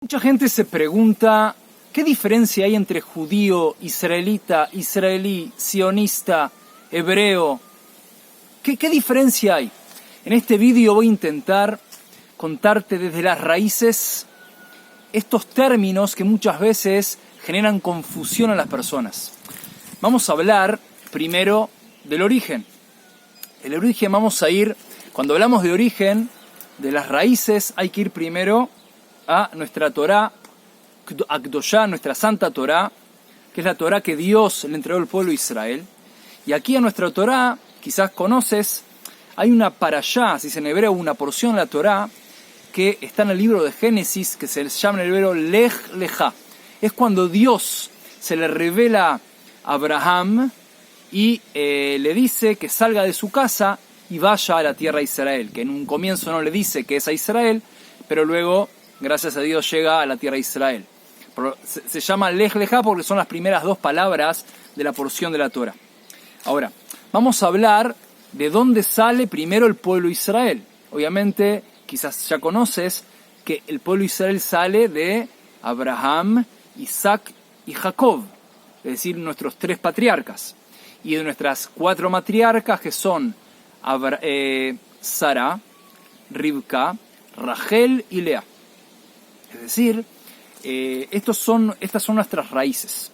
Mucha gente se pregunta, ¿qué diferencia hay entre judío, israelita, israelí, sionista, hebreo? ¿Qué diferencia hay? En este vídeo voy a intentar contarte desde las raíces estos términos que muchas veces generan confusión a las personas. Vamos a hablar primero del origen. El origen cuando hablamos de origen, de las raíces, hay que ir primero a nuestra Torá, Akdoshá, nuestra Santa Torá, que es la Torá que Dios le entregó al pueblo de Israel. Y aquí a nuestra Torá, quizás conoces, hay una parashá, se dice en hebreo, una porción de la Torá, que está en el libro de Génesis, que se llama en el hebreo Lech Lejá. Es cuando Dios se le revela a Abraham y le dice que salga de su casa y vaya a la tierra de Israel, que en un comienzo no le dice que es a Israel, pero luego, gracias a Dios, llega a la tierra de Israel. Se llama Lech Lejá porque son las primeras dos palabras de la porción de la Torá. Ahora, vamos a hablar de dónde sale primero el pueblo de Israel. Obviamente, quizás ya conoces que el pueblo de Israel sale de Abraham, Isaac y Jacob, es decir, nuestros tres patriarcas. Y de nuestras cuatro matriarcas, que son Sara, Rivka, Rachel y Lea. Es decir, estas son nuestras raíces.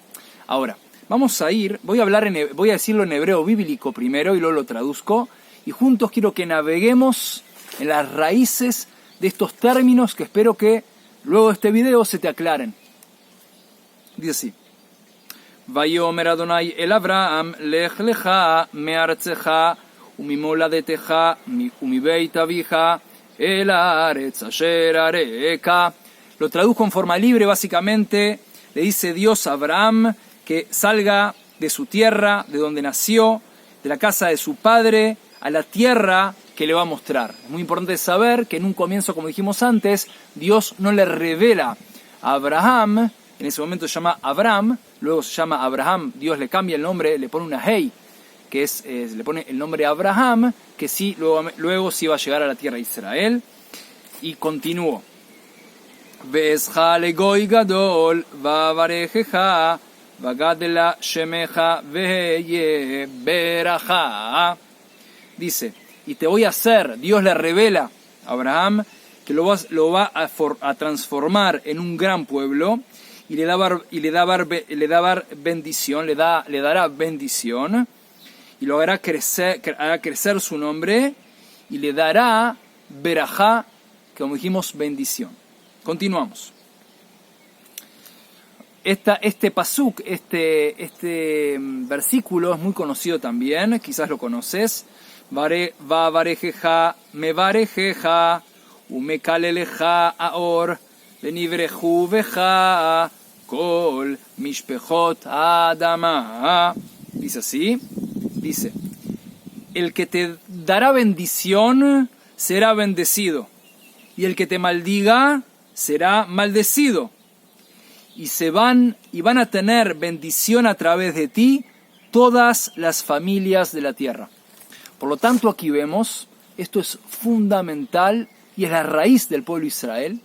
Ahora, voy a decirlo en hebreo bíblico primero y luego lo traduzco, y juntos quiero que naveguemos en las raíces de estos términos que espero que luego de este video se te aclaren. Dice así: Vayomer Adonai el Abraham, lech lecha me'artzecha umimoladetecha umibeit avicha el haaretz asher areka. Lo traduzco en forma libre, básicamente le dice Dios a Abraham que salga de su tierra, de donde nació, de la casa de su padre, a la tierra que le va a mostrar. Es muy importante saber que en un comienzo, como dijimos antes, Dios no le revela a Abraham, en ese momento se llama Abram, luego se llama Abraham, Dios le cambia el nombre, le pone una hey, que le pone el nombre Abraham, que sí, luego sí va a llegar a la tierra de Israel. Y continuó. Ve'escha legoy gadol va'avarejecha va'gadela shemecha ve'ye beraja. Dice, y te voy a hacer, Dios le revela a Abraham que lo va a transformar en un gran pueblo y le dará bendición y lo hará crecer su nombre y le dará berajá, que como dijimos, bendición. Continuamos. Este pasuk, este versículo es muy conocido también, quizás lo conoces. Va'avarejecha mevarejecha umekalelecha aor venivrechu becha kol mishpechot adama. Dice así, dice, el que te dará bendición será bendecido, y el que te maldiga será maldecido. Y van a tener bendición a través de ti todas las familias de la tierra. Por lo tanto, aquí vemos, esto es fundamental y es la raíz del pueblo de Israel,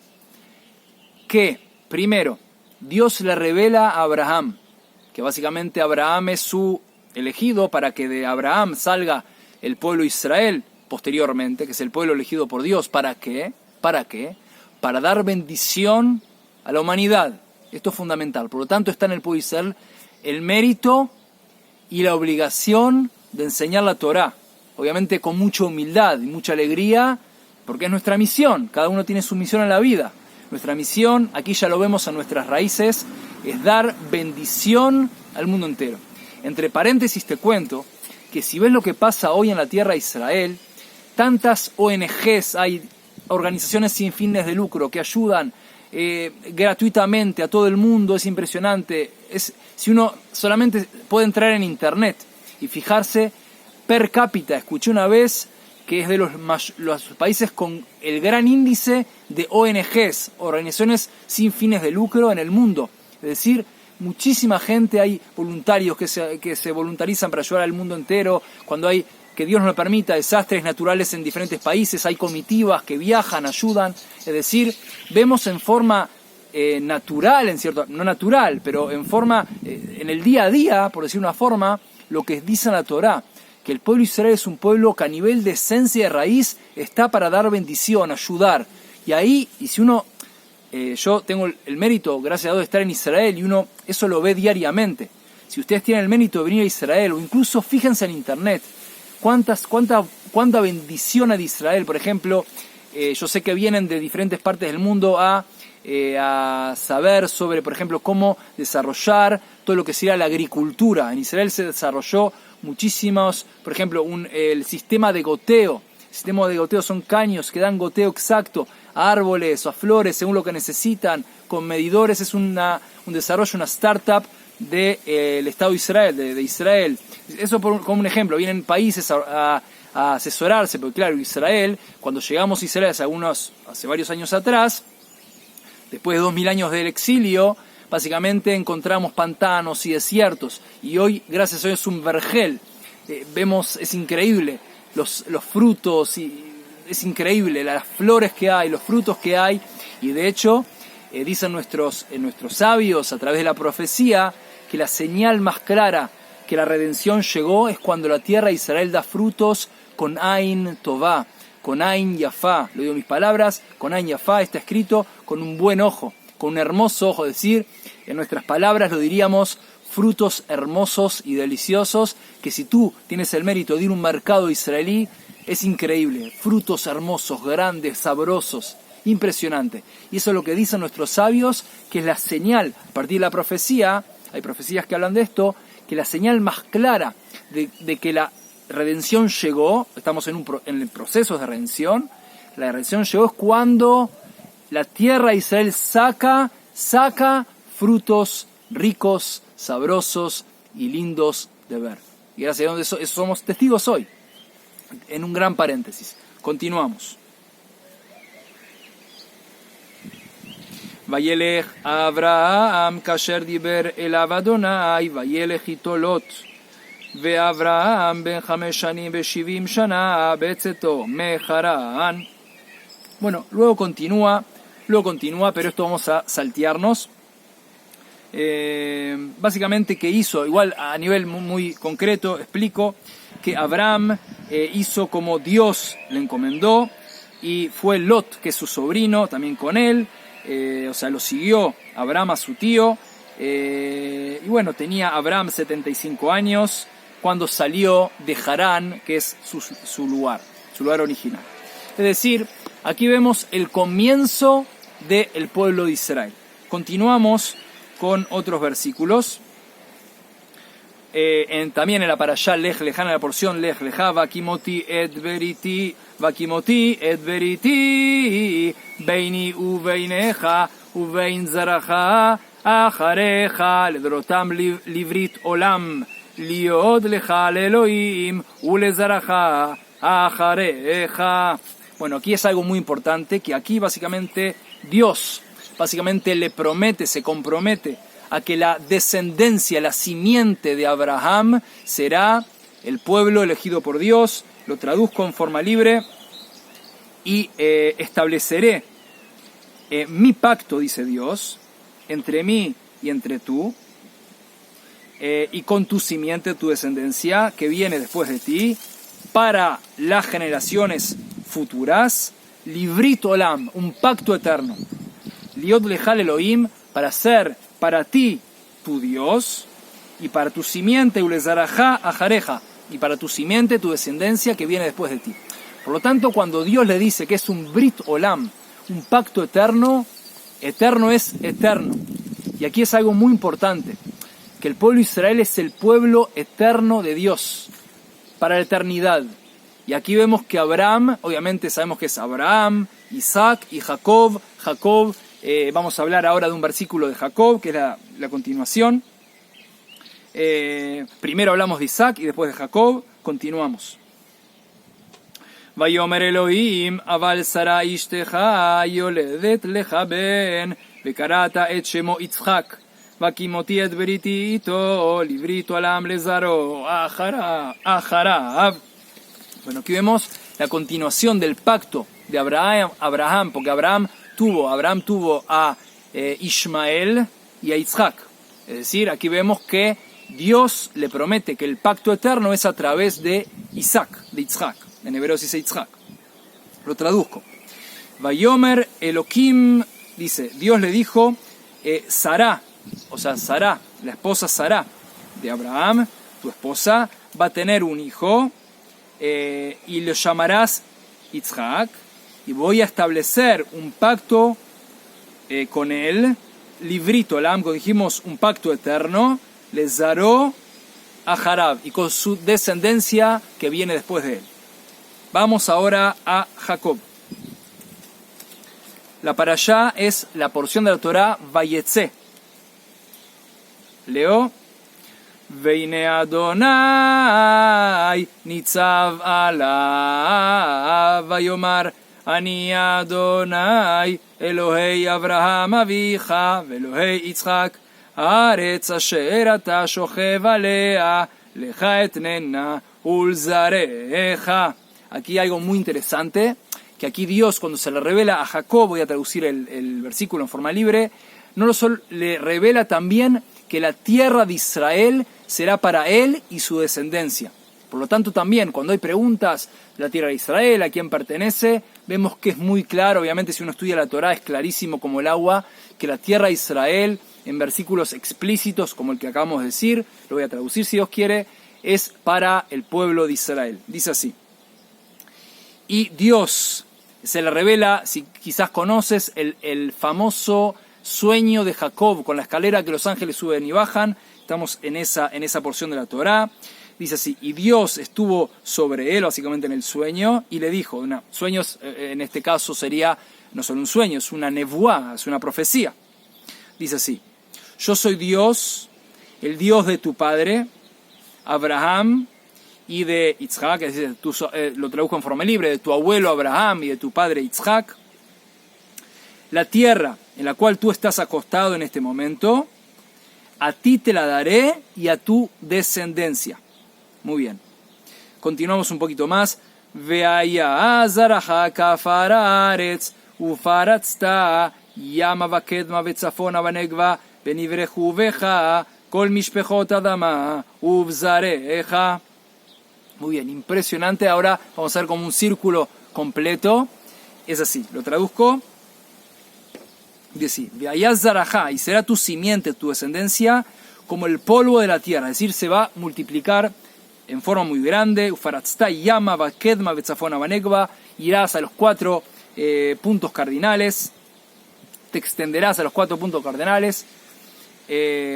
que, primero, Dios le revela a Abraham, que básicamente Abraham es su elegido para que de Abraham salga el pueblo de Israel posteriormente, que es el pueblo elegido por Dios. ¿Para qué? ¿Para qué? Para dar bendición a la humanidad. Esto es fundamental. Por lo tanto, está en el pueblo de Israel el mérito y la obligación de enseñar la Torá. Obviamente con mucha humildad y mucha alegría, porque es nuestra misión. Cada uno tiene su misión en la vida. Nuestra misión, aquí ya lo vemos en nuestras raíces, es dar bendición al mundo entero. Entre paréntesis te cuento que si ves lo que pasa hoy en la tierra de Israel, tantas ONGs, hay organizaciones sin fines de lucro que ayudan gratuitamente a todo el mundo, es impresionante. Si uno solamente puede entrar en internet y fijarse per cápita, escuché una vez que es de los países con el gran índice de ONGs, organizaciones sin fines de lucro en el mundo. Es decir, muchísima gente, hay voluntarios que se voluntarizan para ayudar al mundo entero. Cuando hay, que Dios no lo permita, desastres naturales en diferentes países, hay comitivas que viajan, ayudan. Es decir, vemos en forma natural, no natural, pero en forma, en el día a día, por decir una forma, lo que dice la Torá, que el pueblo de Israel es un pueblo que a nivel de esencia y de raíz está para dar bendición, ayudar. Y ahí, y si uno, yo tengo el mérito, gracias a Dios, de estar en Israel, y uno eso lo ve diariamente. Si ustedes tienen el mérito de venir a Israel, o incluso fíjense en internet, cuánta bendición hay de Israel. Por ejemplo, yo sé que vienen de diferentes partes del mundo a saber sobre, por ejemplo, cómo desarrollar todo lo que sería la agricultura. En Israel se desarrolló muchísimos, por ejemplo, el sistema de goteo. El sistema de goteo son caños que dan goteo exacto a árboles o a flores según lo que necesitan, con medidores. Es un desarrollo, una startup del Estado de Israel, de Israel. Eso como un ejemplo. Vienen países a asesorarse, porque claro, Israel, cuando llegamos a Israel hace varios años atrás, después de 2000 años del exilio, básicamente encontramos pantanos y desiertos. Y hoy, gracias a Dios, es un vergel. Vemos, es increíble, los frutos, y es increíble las flores que hay, los frutos que hay. Y de hecho, dicen nuestros sabios a través de la profecía, que la señal más clara que la redención llegó es cuando la tierra de Israel da frutos con Ain Tová, con Ain Yafá. Lo digo en mis palabras, con Ain Yafá está escrito con un buen ojo, con un hermoso ojo. Es decir, en nuestras palabras lo diríamos frutos hermosos y deliciosos, que si tú tienes el mérito de ir a un mercado israelí, es increíble. Frutos hermosos, grandes, sabrosos, impresionante. Y eso es lo que dicen nuestros sabios, que es la señal, a partir de la profecía, hay profecías que hablan de esto, que la señal más clara de que la redención llegó, estamos en el proceso de redención, la redención llegó es cuando la tierra de Israel saca frutos ricos, sabrosos y lindos de ver. Y gracias a Dios eso somos testigos hoy. En un gran paréntesis. Continuamos. וילך אברהם כאשר דיבר אליו אדוני, וילך איתו לוט. ואברהם בן 5 שנים ו70 שנה בצאתו מחרán. Bueno, luego continúa, pero esto vamos a saltearnos. Básicamente, ¿qué hizo? Igual a nivel muy concreto, explico que Abraham hizo como Dios le encomendó, y fue Lot, que es su sobrino, también con él. O sea, lo siguió Abraham a su tío, y bueno, tenía Abraham 75 años cuando salió de Harán, que es su lugar original. Es decir, aquí vemos el comienzo del pueblo de Israel. Continuamos con otros versículos. También en la parashá Lech Lechá, en la porción Lech Lechá, Vakimoti et beriti beini ubeineja ubein zaraja achareja ledrotam livrit olam liod lecha leelohim ulezaraja achareja. Bueno, aquí es algo muy importante, que aquí básicamente Dios se compromete a que la descendencia, la simiente de Abraham será el pueblo elegido por Dios. Lo traduzco en forma libre: y estableceré mi pacto, dice Dios, entre mí y entre tú, y con tu simiente, tu descendencia, que viene después de ti, para las generaciones futuras, Livrit Olam, un pacto eterno. Liot Lechal Elohim, para ser para ti tu Dios, y para tu simiente, Ulezarajá Ajareja, y para tu simiente, tu descendencia, que viene después de ti. Por lo tanto, cuando Dios le dice que es un Brit Olam, un pacto eterno, eterno es eterno. Y aquí es algo muy importante, que el pueblo de Israel es el pueblo eterno de Dios, para la eternidad. Y aquí vemos que Abraham, obviamente sabemos que es Abraham, Isaac y Jacob. Vamos a hablar ahora de un versículo de Jacob, que es la continuación. Primero hablamos de Isaac y después de Jacob. Continuamos. ויאמר אלוהים, אבל שרה אשתך יולדת לך בן, וקראת את שמו יצחק, וקימותי את בריתי איתו, לברית עולם לזרעו אחריו. Bueno, aquí vemos la continuación del pacto de Abraham, porque Abraham tuvo a Ishmael y a Isaac. Es decir, aquí vemos que Dios le promete que el pacto eterno es a través de Isaac, de Isaac. En hebreo se dice Isaac. Lo traduzco. Vayomer Elohim, dice, Dios le dijo, Sará, o sea, Sará, la esposa Sará de Abraham, tu esposa, va a tener un hijo y lo llamarás Isaac, y voy a establecer un pacto con él, librito, como dijimos, un pacto eterno, le zaró a Jarab, y con su descendencia que viene después de él. Vamos ahora a Jacob. La parashá es la porción de la Torá Vayetze. Leo. Veine Adonai nitzav alav vayomar ani Adonai Elohei Avraham avicha velohei Yitzchak הארץ אשר אתה שוכב עליה, לך אתננה ולזרעך. Aquí hay algo muy interesante, que aquí Dios, cuando se le revela a Jacob, voy a traducir el versículo en forma libre, no solo le revela también que la tierra de Israel será para él y su descendencia. Por lo tanto, también, cuando hay preguntas de la tierra de Israel, a quién pertenece, vemos que es muy claro, obviamente si uno estudia la Torá es clarísimo como el agua, que la tierra de Israel, en versículos explícitos como el que acabamos de decir, lo voy a traducir si Dios quiere, es para el pueblo de Israel. Dice así. Y Dios se le revela, si quizás conoces, el famoso sueño de Jacob con la escalera que los ángeles suben y bajan. Estamos en esa porción de la Torá. Dice así, y Dios estuvo sobre él, básicamente en el sueño, y le dijo, sueños en este caso sería no solo un sueño, es una nevuá, es una profecía. Dice así, yo soy Dios, el Dios de tu padre, Abraham, y de Isaac, es decir, lo traduzco en forma libre, de tu abuelo Abraham y de tu padre Isaac. La tierra en la cual tú estás acostado en este momento, a ti te la daré y a tu descendencia. Muy bien. Continuamos un poquito más. Veaya azaraha kafararetz ufaratzta yama vakedma vetzafona vanegva benivrechu veja kol mishpechot adama uvzareja. Muy bien, impresionante. Ahora vamos a ver como un círculo completo. Es así, lo traduzco. Dice, veaya zarajá, y será tu simiente, tu descendencia, como el polvo de la tierra. Es decir, se va a multiplicar en forma muy grande. Ufaratzta yama vakedma vetzafona vanegva. Irás a los 4 puntos cardinales. Te extenderás a los 4 puntos cardinales.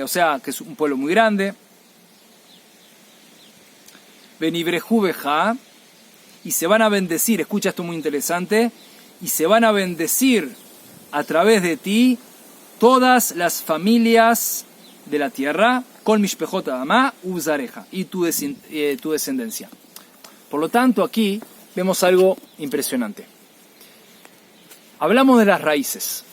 O sea, que es un pueblo muy grande. Benivreju veja. Y se van a bendecir. Escucha esto muy interesante. Y se van a bendecir a través de ti todas las familias de la tierra, con mishpechot adamá uzareja, y tu descendencia. Por lo tanto, aquí vemos algo impresionante. Hablamos de las raíces.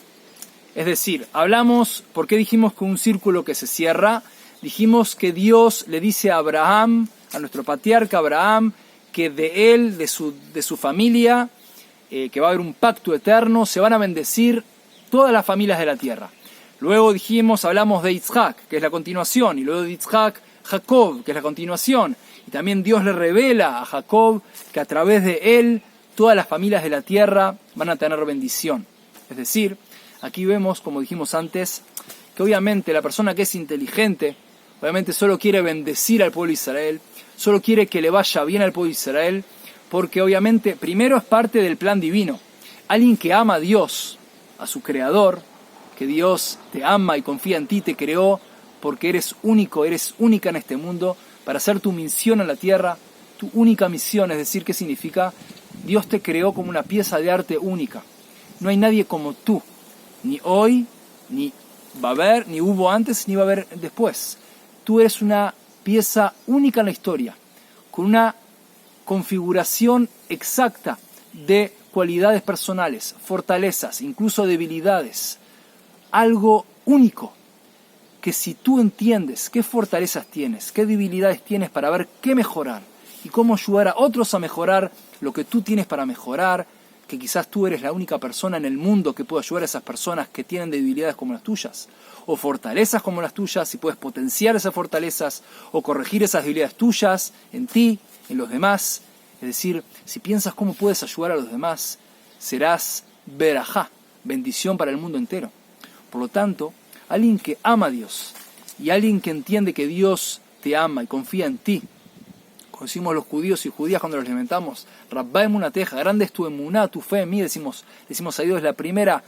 Es decir, hablamos, ¿por qué dijimos que un círculo que se cierra? Dijimos que Dios le dice a Abraham, a nuestro patriarca Abraham, que de él, de su familia, que va a haber un pacto eterno, se van a bendecir todas las familias de la tierra. Luego hablamos de Isaac, que es la continuación, y luego de Isaac, Jacob, que es la continuación. Y también Dios le revela a Jacob que a través de él todas las familias de la tierra van a tener bendición. Es decir, aquí vemos, como dijimos antes, que obviamente la persona que es inteligente, obviamente solo quiere bendecir al pueblo de Israel, solo quiere que le vaya bien al pueblo de Israel, porque obviamente primero es parte del plan divino. Alguien que ama a Dios, a su creador, que Dios te ama y confía en ti, te creó porque eres único, eres única en este mundo, para hacer tu misión en la tierra, tu única misión. Es decir, ¿qué significa? Dios te creó como una pieza de arte única. No hay nadie como tú, ni hoy, ni va a haber, ni hubo antes, ni va a haber después. Tú eres una pieza única en la historia, con una configuración exacta de cualidades personales, fortalezas, incluso debilidades. Algo único, que si tú entiendes qué fortalezas tienes, qué debilidades tienes para ver qué mejorar y cómo ayudar a otros a mejorar lo que tú tienes para mejorar, que quizás tú eres la única persona en el mundo que puede ayudar a esas personas que tienen debilidades como las tuyas, o fortalezas como las tuyas, y puedes potenciar esas fortalezas, o corregir esas debilidades tuyas en ti, en los demás. Es decir, si piensas cómo puedes ayudar a los demás, serás berajá, bendición para el mundo entero. Por lo tanto, alguien que ama a Dios y alguien que entiende que Dios te ama y confía en ti, como decimos los judíos y judías cuando los lamentamos, Rabbá emunateja, grande es tu emuná, tu fe en mí, decimos a Dios, la primera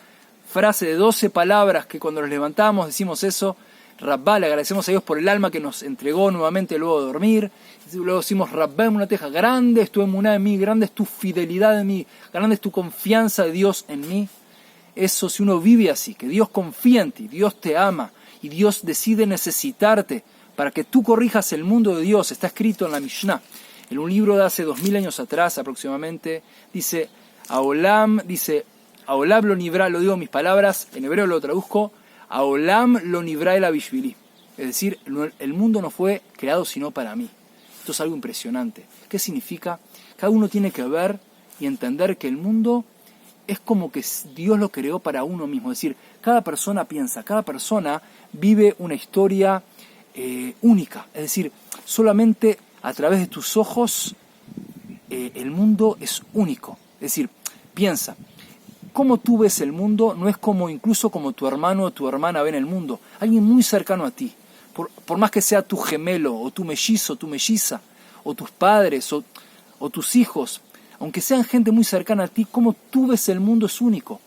frase de 12 palabras que cuando nos levantamos decimos eso, Rabbá, le agradecemos a Dios por el alma que nos entregó nuevamente luego de dormir. Luego decimos Rabbá emunateja, grande es tu emuná en mí, grande es tu fidelidad en mí, grande es tu confianza de Dios en mí. Eso, si uno vive así, que Dios confía en ti, Dios te ama y Dios decide necesitarte para que tú corrijas el mundo de Dios, está escrito en la Mishnah, en un libro de hace 2000 años atrás aproximadamente, dice, Aolam lo nivra, lo digo en mis palabras, en hebreo lo traduzco, Aolam lo nivra el abishvili, es decir, el mundo no fue creado sino para mí. Esto es algo impresionante. ¿Qué significa? Cada uno tiene que ver y entender que el mundo es como que Dios lo creó para uno mismo. Es decir, cada persona piensa, cada persona vive una historia única. Es decir, solamente a través de tus ojos el mundo es único. Es decir, piensa, cómo tú ves el mundo no es como incluso como tu hermano o tu hermana ven el mundo. Alguien muy cercano a ti. Por más que sea tu gemelo, o tu mellizo, tu melliza, o tus padres, o tus hijos, aunque sean gente muy cercana a ti, cómo tú ves el mundo es único.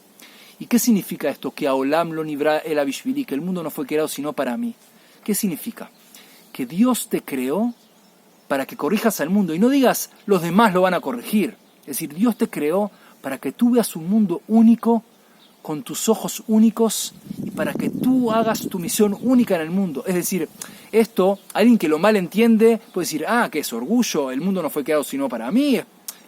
¿Y qué significa esto? Que Aolam lo nivra el abishvili, que el mundo no fue creado sino para mí. ¿Qué significa? Que Dios te creó para que corrijas al mundo. Y no digas, los demás lo van a corregir. Es decir, Dios te creó para que tú veas un mundo único, con tus ojos únicos, y para que tú hagas tu misión única en el mundo. Es decir, esto, alguien que lo mal entiende puede decir, que es orgullo, el mundo no fue creado sino para mí.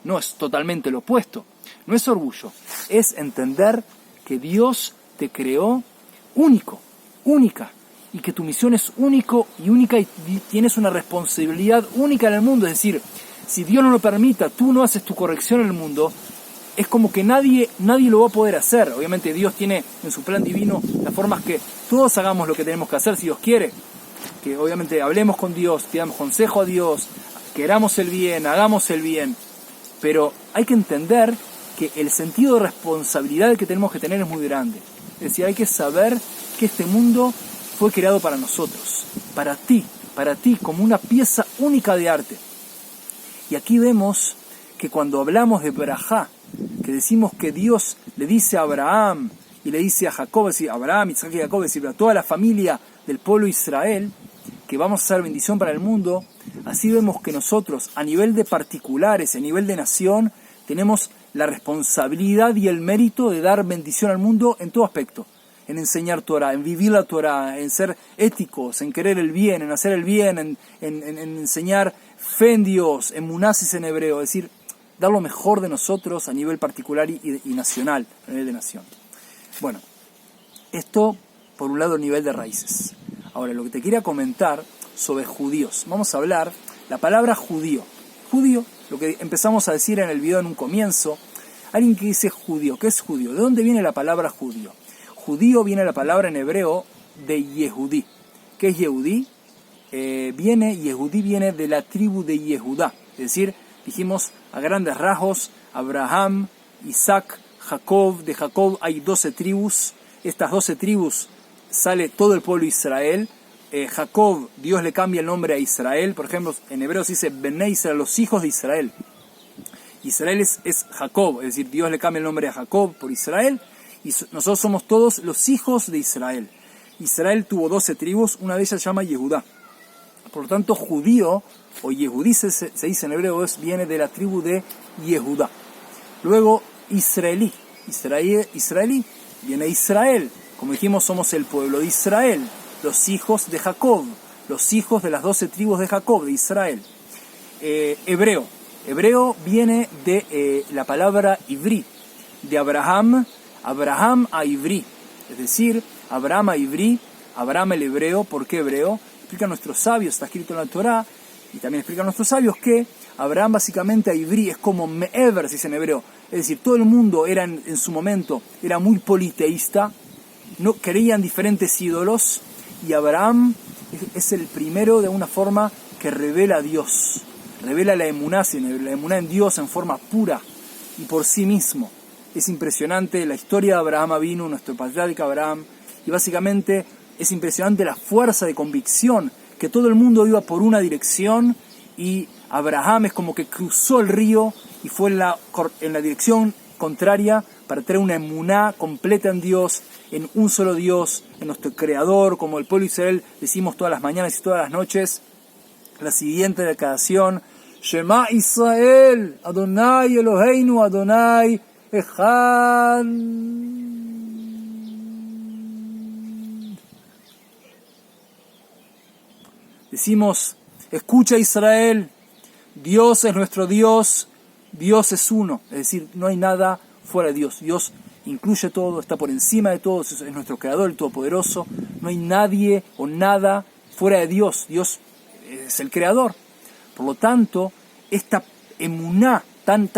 No, es totalmente lo opuesto. No es orgullo, es entender que Dios te creó único, única, y que tu misión es única y tienes una responsabilidad única en el mundo. Es decir, si Dios no lo permita, tú no haces tu corrección en el mundo, es como que nadie lo va a poder hacer. Obviamente Dios tiene en su plan divino las formas que todos hagamos lo que tenemos que hacer si Dios quiere. Que obviamente hablemos con Dios, pidamos consejo a Dios, queramos el bien, hagamos el bien. Pero hay que entender que el sentido de responsabilidad que tenemos que tener es muy grande. Es decir, hay que saber que este mundo fue creado para nosotros, para ti, como una pieza única de arte. Y aquí vemos que cuando hablamos de Berajá, que decimos que Dios le dice a Abraham y le dice a Jacob, es decir, Abraham, Isaac y Jacob, es decir, a toda la familia del pueblo de Israel, que vamos a ser bendición para el mundo, así vemos que nosotros, a nivel de particulares, a nivel de nación, tenemos la responsabilidad y el mérito de dar bendición al mundo en todo aspecto, en enseñar Torah, en vivir la Torah, en ser éticos, en querer el bien, en hacer el bien, en enseñar fe en Dios, en munasis en hebreo, es decir, dar lo mejor de nosotros a nivel particular y nacional, a nivel de nación. Bueno, esto por un lado a nivel de raíces. Ahora, lo que te quería comentar sobre judíos. Vamos a hablar la palabra judío. Judío, lo que empezamos a decir en el video en un comienzo, alguien que dice judío. ¿Qué es judío? ¿De dónde viene la palabra judío? Judío viene la palabra en hebreo de Yehudí. ¿Qué es Yehudí? Yehudí viene de la tribu de Yehudá. Es decir, dijimos a grandes rasgos, Abraham, Isaac, Jacob. De Jacob hay 12 tribus. Estas 12 tribus sale todo el pueblo de Israel. Jacob, Dios le cambia el nombre a Israel. Por ejemplo, en hebreo se dice Bené Israel, los hijos de Israel. Israel es Jacob, es decir, Dios le cambia el nombre a Jacob por Israel. Y nosotros somos todos los hijos de Israel. Israel tuvo 12 tribus, una de ellas se llama Yehudá. Por lo tanto, judío o Yehudí se dice en hebreo, viene de la tribu de Yehudá. Luego, israelí viene de Israel. Como dijimos, somos el pueblo de Israel, los hijos de Jacob, los hijos de las 12 tribus de Jacob, de Israel. Hebreo viene de la palabra ivrí, de Abraham a ivrí, es decir, Abraham a ivrí, Abraham el hebreo. ¿Por qué hebreo? Explican nuestros sabios, está escrito en la Torá, y también explican nuestros sabios que Abraham básicamente a ivrí es como me'ever, se dice en hebreo, Es decir, todo el mundo era en su momento era muy politeísta, no creían diferentes ídolos, y Abraham es el primero de una forma que revela a Dios, revela la emuná en Dios en forma pura y por sí mismo. Es impresionante la historia de Abraham Avinu, nuestro patriarca Abraham, y básicamente es impresionante la fuerza de convicción, que todo el mundo iba por una dirección y Abraham es como que cruzó el río y fue en la dirección contraria para tener una emuná completa en Dios, en un solo Dios, en nuestro Creador, como el pueblo de Israel decimos todas las mañanas y todas las noches. La siguiente declaración: Shema Israel, Adonai Eloheinu, Adonai Echad. Decimos: escucha Israel, Dios es nuestro Dios, Dios es uno, es decir, no hay nada fuera de Dios. Dios incluye todo, está por encima de todo, es nuestro Creador, el Todopoderoso. No hay nadie o nada fuera de Dios. Dios es el Creador. Por lo tanto, esta emuná tan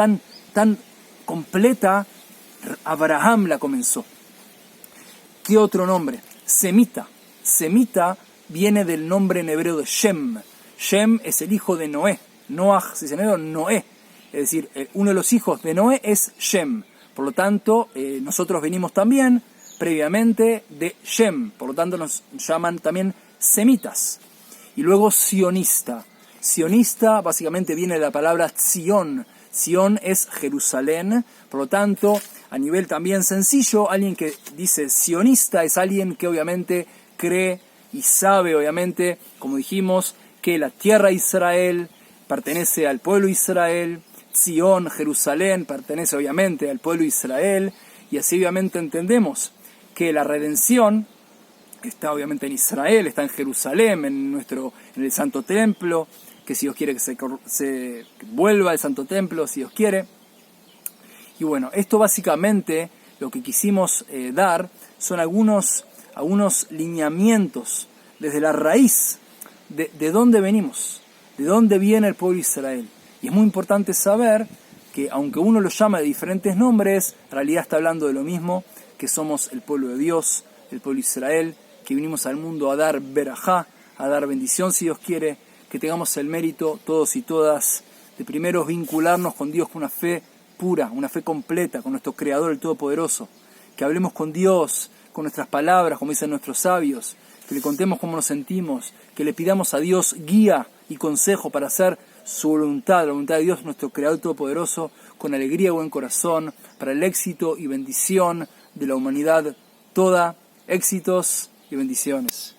completa, Abraham la comenzó. ¿Qué otro nombre? Semita. Semita viene del nombre en hebreo de Shem. Shem es el hijo de Noé. Noach, si se llama Noé. Es decir, uno de los hijos de Noé es Shem. Por lo tanto, nosotros venimos también previamente de Shem. Por lo tanto, nos llaman también semitas. Y luego sionista. Sionista básicamente viene de la palabra Zion. Zion es Jerusalén. Por lo tanto, a nivel también sencillo, alguien que dice sionista es alguien que obviamente cree y sabe, obviamente, como dijimos, que la tierra de Israel pertenece al pueblo de Israel. Zion, Jerusalén, pertenece obviamente al pueblo de Israel, y así obviamente entendemos que la redención está obviamente en Israel, está en Jerusalén, en el Santo Templo, que si Dios quiere que se vuelva al Santo Templo, si Dios quiere. Y bueno, esto básicamente lo que quisimos dar son algunos lineamientos desde la raíz de dónde venimos, de dónde viene el pueblo de Israel. Y es muy importante saber que aunque uno lo llama de diferentes nombres, en realidad está hablando de lo mismo, que somos el pueblo de Dios, el pueblo de Israel, que vinimos al mundo a dar berajá, a dar bendición si Dios quiere, que tengamos el mérito todos y todas de primero vincularnos con Dios con una fe pura, una fe completa, con nuestro Creador, el Todopoderoso, que hablemos con Dios, con nuestras palabras, como dicen nuestros sabios, que le contemos cómo nos sentimos, que le pidamos a Dios guía y consejo para hacer su voluntad, la voluntad de Dios, nuestro Creador Todopoderoso, con alegría y buen corazón, para el éxito y bendición de la humanidad toda. Éxitos y bendiciones.